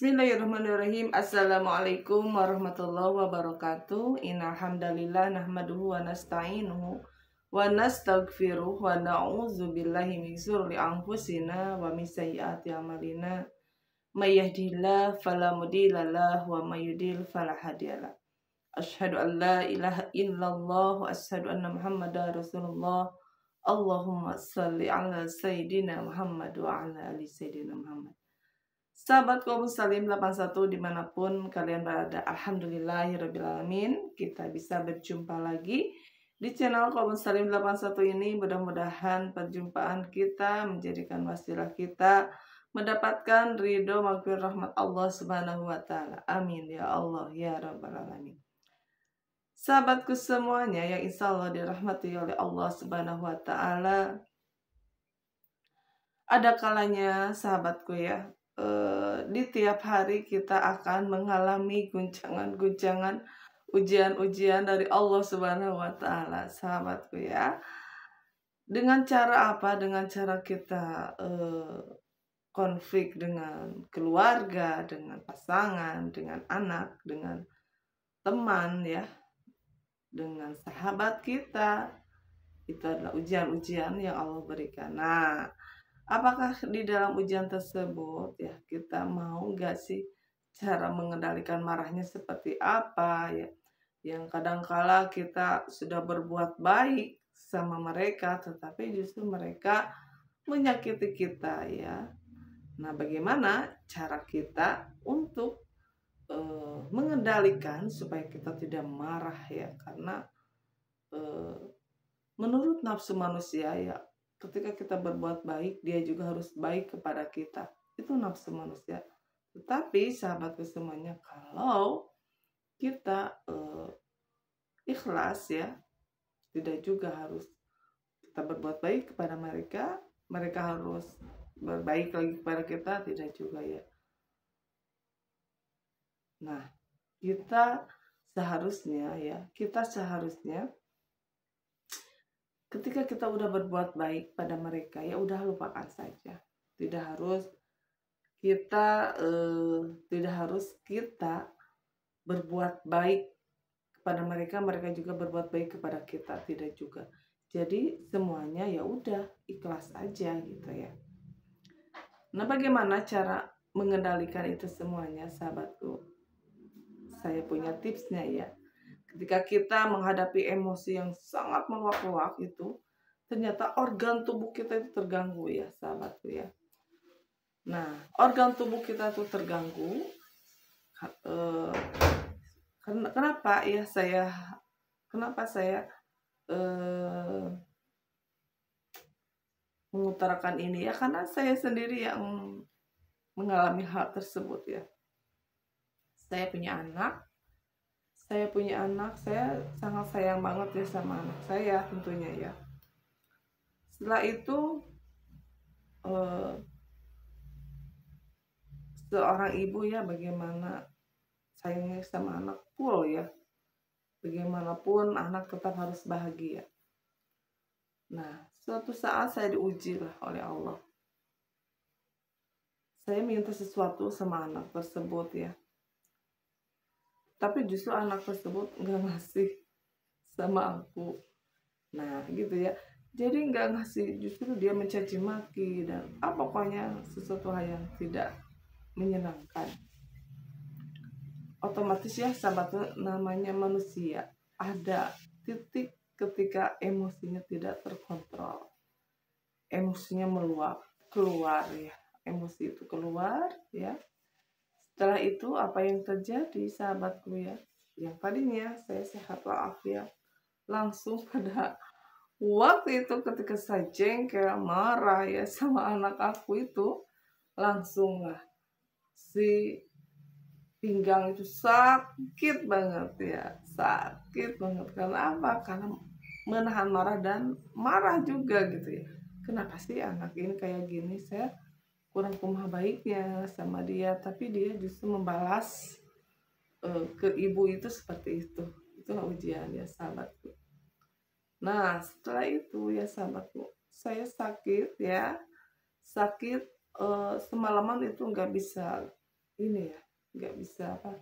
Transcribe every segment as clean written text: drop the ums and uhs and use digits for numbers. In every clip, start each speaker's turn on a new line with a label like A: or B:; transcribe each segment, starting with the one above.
A: Bismillahirrahmanirrahim. Assalamualaikum warahmatullahi wabarakatuh. Innal hamdalillah nahmaduhu wa nasta'inuhu wa nastaghfiruh wa na'udzu billahi min syururi anfusina wa min sayyiati a'malina. May yahdihillahu fala mudhillalah wa may yudhlil fala hadiyalah. Asyhadu an la ilaha illallah wa asyhadu anna Muhammadar Rasulullah. Allahumma shalli ala sayyidina Muhammad wa ala ali sayyidina Muhammad. Sahabat kaum muslim 81 dimanapun kalian berada, alhamdulillahirrabbilalamin, kita bisa berjumpa lagi di channel kaum muslim 81 ini. Mudah-mudahan perjumpaan kita menjadikan wasilah kita mendapatkan ridho maghfirah rahmat Allah subhanahu wa ta'ala. Amin ya Allah ya rabbal alamin. Sahabatku semuanya yang insya Allah dirahmati oleh Allah subhanahu wa ta'ala, ada kalanya sahabatku ya, di tiap hari kita akan mengalami guncangan-guncangan, ujian-ujian dari Allah Subhanahu wa Ta'ala, sahabatku ya. Dengan cara apa? Dengan cara kita konflik dengan keluarga, dengan pasangan, dengan anak, dengan teman ya, dengan sahabat kita. Itu adalah ujian-ujian yang Allah berikan. Nah, apakah di dalam ujian tersebut ya kita mau gak sih cara mengendalikan marahnya seperti apa ya? Yang kadangkala kita sudah berbuat baik sama mereka, tetapi justru mereka menyakiti kita ya. Nah, bagaimana cara kita untuk mengendalikan supaya kita tidak marah ya? Karena menurut nafsu manusia ya, ketika kita berbuat baik, dia juga harus baik kepada kita. Itu nafsu manusia. Tetapi sahabatku semuanya, kalau kita ikhlas ya, tidak juga harus kita berbuat baik kepada mereka, mereka harus berbaik lagi kepada kita, tidak juga ya. Nah, kita seharusnya ketika kita udah berbuat baik pada mereka, ya udah lupakan saja. Tidak harus kita berbuat baik kepada mereka, mereka juga berbuat baik kepada kita, tidak juga. Jadi semuanya ya udah ikhlas aja gitu ya. Nah, bagaimana cara mengendalikan itu semuanya, sahabatku? Saya punya tipsnya ya. Ketika kita menghadapi emosi yang sangat meluap-luap itu, ternyata organ tubuh kita itu terganggu ya, sahabatku ya. Nah, organ tubuh kita itu terganggu. Kenapa saya mengutarakan ini ya? Karena saya sendiri yang mengalami hal tersebut ya. Saya punya anak, saya sangat sayang banget ya sama anak saya tentunya ya. Setelah itu seorang ibu ya, bagaimana sayangnya sama anak full ya. Bagaimanapun anak tetap harus bahagia. Nah, suatu saat saya diuji lah oleh Allah. Saya minta sesuatu sama anak tersebut ya. Tapi justru anak tersebut nggak ngasih sama aku. Nah gitu ya. Jadi nggak ngasih, justru dia mencaci maki dan pokoknya sesuatu hal yang tidak menyenangkan. Otomatis ya sahabat, namanya manusia, ada titik ketika emosinya tidak terkontrol. Emosinya meluap, keluar ya. Emosi itu keluar ya. Setelah itu apa yang terjadi sahabatku ya? Yang tadinya saya sehat walafiat, langsung pada waktu itu ketika saya jengkel, marah ya sama anak aku itu, langsung lah si pinggang itu sakit banget ya, sakit banget. Karena apa? Karena menahan marah dan marah juga gitu ya. Kenapa sih anak ini kayak gini? Saya kurang kumaha baiknya sama dia, tapi dia justru membalas ke ibu itu seperti itu. Itulah ujian ya, sahabatku. Nah, setelah itu ya sahabatku, saya sakit ya, semalaman itu nggak bisa ini ya, nggak bisa apa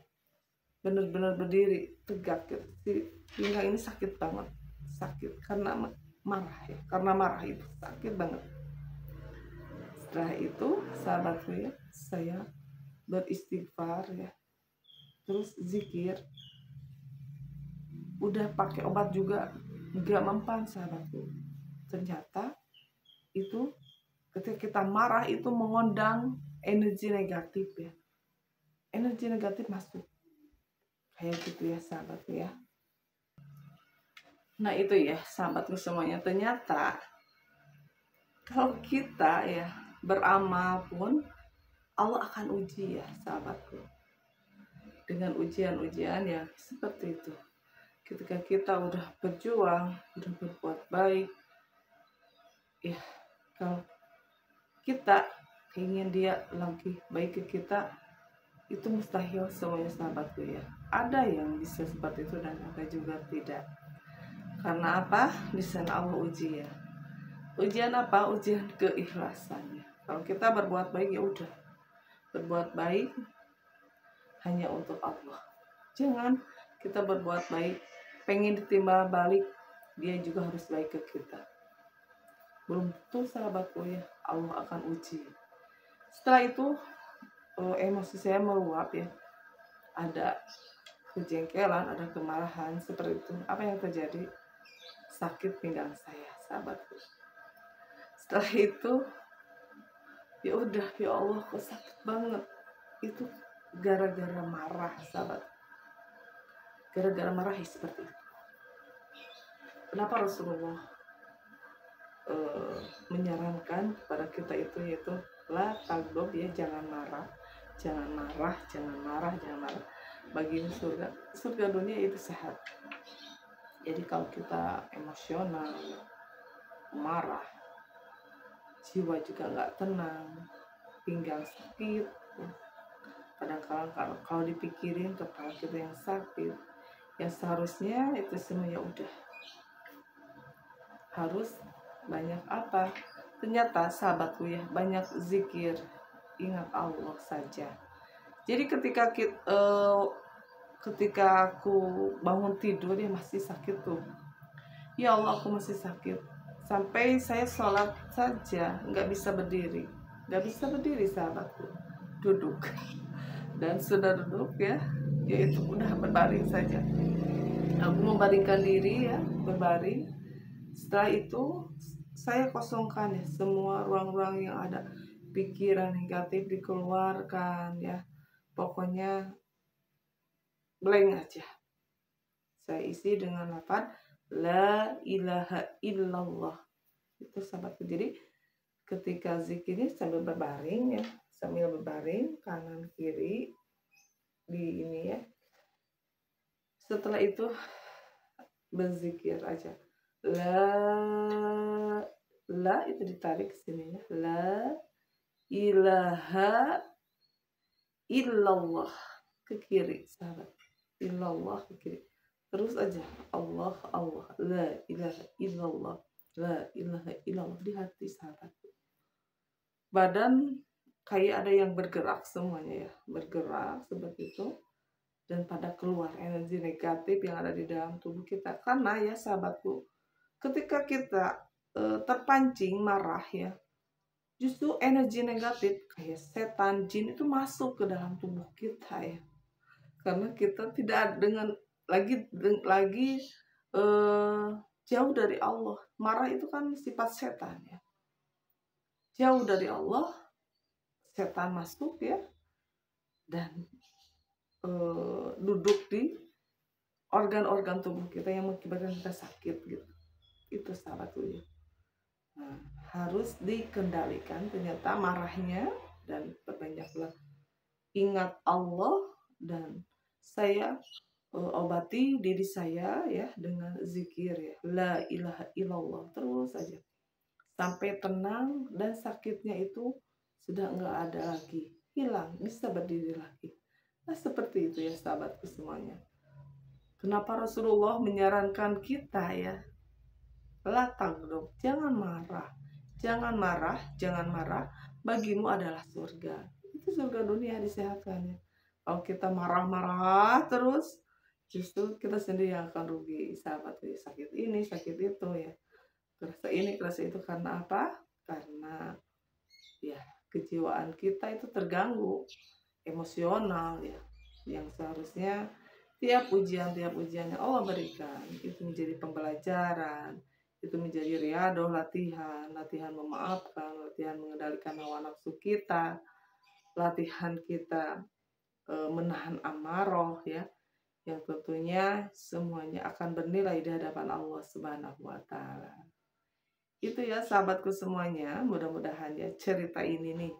A: benar-benar berdiri tegak gitu. Si pinggang ini sakit banget, sakit karena marah ya, karena marah itu sakit banget. Setelah itu sahabatku ya, saya beristighfar ya, terus zikir, udah pakai obat juga nggak mempan sahabatku. Ternyata itu ketika kita marah itu mengundang energi negatif ya, energi negatif masuk kayak gitu ya sahabatku ya. Nah itu ya sahabatku semuanya, ternyata kalau kita ya beramal pun Allah akan uji ya sahabatku, dengan ujian-ujian ya seperti itu. Ketika kita udah berjuang, udah berbuat baik ya, kalau kita ingin dia lagi baik ke kita, itu mustahil semuanya sahabatku ya. Ada yang bisa seperti itu dan ada juga tidak. Karena apa? Di sana Allah uji ya. Ujian apa? Ujian keikhlasannya. Kalau kita berbuat baik ya udah, berbuat baik hanya untuk Allah. Jangan kita berbuat baik pengen ditimbal balik, dia juga harus baik ke kita. Belum tentu sahabatku ya, Allah akan uji. Setelah itu emosi saya meluap ya, ada kejengkelan, ada kemarahan seperti itu. Apa yang terjadi? Sakit pinggang saya sahabatku. Setelah itu ya udah, ya Allah kok sakit banget. Itu gara-gara marah sahabat, gara-gara marah ya seperti itu. Kenapa Rasulullah menyarankan kepada kita itu, yaitu la tagdob ya, jangan marah, jangan marah, jangan marah, jangan marah. Bagimu surga dunia itu sehat. Jadi kalau kita emosional, marah, jiwa juga nggak tenang, pinggang sakit, kadang-kadang kalau dipikirin kepala kita yang sakit, yang seharusnya itu semuanya udah harus banyak apa? Ternyata sahabatku ya, banyak zikir, ingat Allah saja. Jadi ketika aku bangun tidur ya masih sakit tuh. Ya Allah aku masih sakit. Sampai saya sholat saja nggak bisa berdiri, nggak bisa berdiri sahabatku, duduk. Dan sudah duduk ya, yaitu udah berbaring saja. Aku membaringkan diri ya, berbaring. Setelah itu saya kosongkan ya semua ruang-ruang yang ada pikiran negatif, dikeluarkan ya. Pokoknya blank aja. Saya isi dengan lafaz la ilaha illallah. Itu sahabatku. Jadi ketika zikirnya sambil berbaring ya, sambil berbaring kanan kiri di ini ya. Setelah itu berzikir aja. La itu ditarik ke sini ya. La ilaha illallah ke kiri sahabat. Illallah ke kiri. Terus aja Allah Allah, la ilaha illallah, la ilaha illallah di hati sahabat. Badan kayak ada yang bergerak semuanya ya, bergerak seperti itu. Dan pada keluar energi negatif yang ada di dalam tubuh kita. Karena ya sahabatku, ketika kita terpancing marah ya, justru energi negatif kayak setan, jin itu masuk ke dalam tubuh kita ya. Karena kita tidak lagi jauh dari Allah. Marah itu kan sifat setan ya. Jauh dari Allah, setan masuk ya, dan duduk di organ-organ tubuh kita yang mengakibatkan kita sakit gitu. Itu sahabatku ya. Nah, harus dikendalikan ternyata marahnya, dan perbanyaklah ingat Allah. Dan saya obati diri saya ya dengan zikir ya, la ilaha illallah, terus saja sampai tenang dan sakitnya itu sudah enggak ada lagi, hilang, bisa berdiri lagi. Nah seperti itu ya sahabatku semuanya. Kenapa Rasulullah menyarankan kita ya, la tagdob, jangan marah, jangan marah, jangan marah, bagimu adalah surga. itu surga dunia disehatkan ya. Kalau kita marah-marah terus, justru kita sendiri yang akan rugi, sahabat ya. Sakit ini, sakit itu ya. Kerasa ini, kerasa itu karena apa? Karena ya kejiwaan kita itu terganggu, emosional ya. Yang seharusnya tiap ujian yang Allah berikan itu menjadi pembelajaran, itu menjadi riadoh, latihan memaafkan, latihan mengendalikan hawa nafsu kita, latihan kita menahan amarah ya, yang tentunya semuanya akan bernilai di hadapan Allah Subhanahu wa taala. Itu ya sahabatku semuanya, mudah-mudahan ya cerita ini nih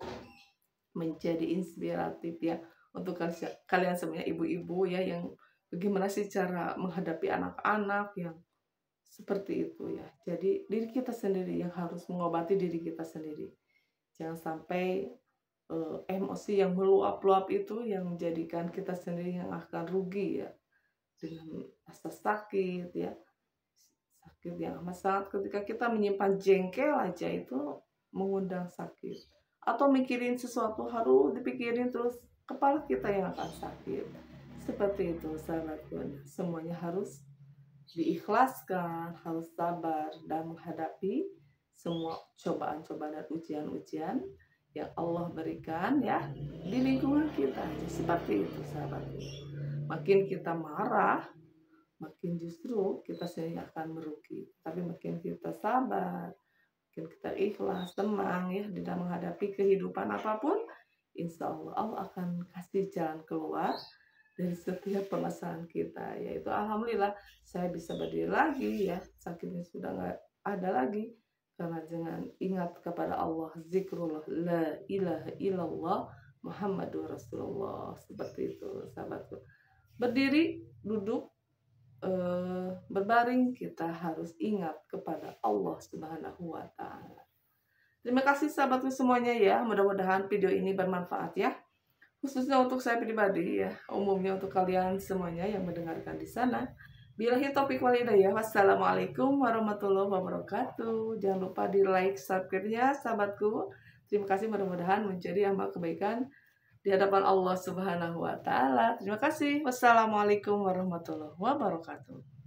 A: menjadi inspiratif ya untuk kalian semuanya, ibu-ibu ya, yang bagaimana sih cara menghadapi anak-anak yang seperti itu ya. Jadi diri kita sendiri yang harus mengobati diri kita sendiri. Jangan sampai emosi yang meluap-luap itu yang menjadikan kita sendiri yang akan rugi ya, dengan rasa sakit ya, sakit yang amat sangat. Ketika kita menyimpan jengkel aja itu mengundang sakit, atau mikirin sesuatu harus dipikirin terus, kepala kita yang akan sakit. Seperti itu sahabatku, semuanya harus diikhlaskan, harus sabar dan menghadapi semua cobaan-cobaan dan ujian-ujian yang Allah berikan ya di lingkungan kita. Seperti itu sahabatku. Makin kita marah, makin justru kita sendiri akan merugi. Tapi makin kita sabar, makin kita ikhlas, tenang ya di dalam menghadapi kehidupan apapun, insya Allah Allah akan kasih jalan keluar dari setiap permasalahan kita. Yaitu alhamdulillah saya bisa berdiri lagi ya, sakitnya sudah nggak ada lagi, karena dengan ingat kepada Allah, zikrullah, la ilaha illallah Muhammadur Rasulullah. Seperti itu sahabatku. Berdiri, duduk, berbaring, kita harus ingat kepada Allah Subhanahu wa taala. Terima kasih sahabatku semuanya ya, mudah-mudahan video ini bermanfaat ya. Khususnya untuk saya pribadi ya, umumnya untuk kalian semuanya yang mendengarkan di sana. Billahi taufiq wal hidayah. Wassalamualaikum warahmatullahi wabarakatuh. Jangan lupa di like, subscribe-nya sahabatku. Terima kasih, mudah-mudahan menjadi amal kebaikan di hadapan Allah Subhanahu wa taala. Terima kasih. Wassalamualaikum warahmatullahi wabarakatuh.